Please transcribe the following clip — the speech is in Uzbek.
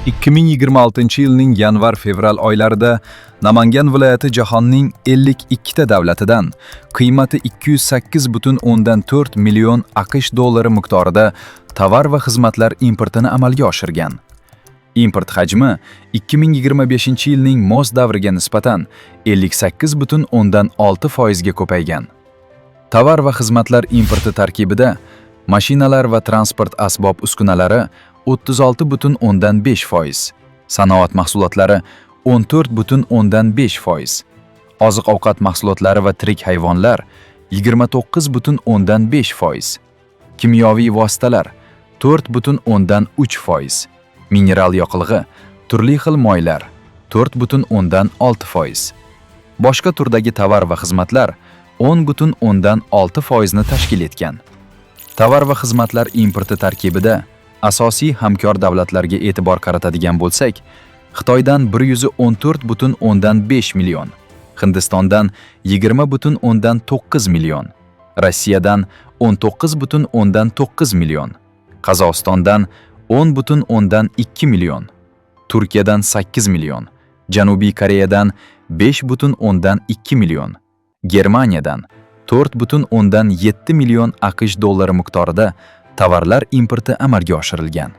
2026-yilning yanvar-fevral oylarida Namangan viloyati jahonning 52 ta davlatidan qiymati 208,4 million AQSh dollari miqdorida tovar va xizmatlar importini amalga oshirgan. Import hajmi 2025-yilning mos davriga nisbatan 58,6% ga ko'paygan. Tovar va xizmatlar importi tarkibida mashinalar va transport asbob uskunalari 36,5%, sanoat mahsulotlari 14,5%, oziq-ovqat mahsulotlari va tirik hayvonlar 29,5%, kimyoviy vositalar 4,3%, mineral yoqilg'i, turli xil moylar 4,6%, boshqa turdagi tovar va xizmatlar 10,6% ni tashkil etgan. Tovar va xizmatlar importi tarkibida asosiy hamkor davlatlarga e'tibor qaratadigan bo'lsak, Xitoydan 114,5 million, Hindistondan 20,9 million, Rossiyadan 19,9 million, Qozog'istondan 10,2 million, Turkiyadan 8 million, Janubiy Koreyadan 5,2 million, Germaniyadan 4,7 million AQSh dollari miqdorida tovarlar importi amalga oshirilgan.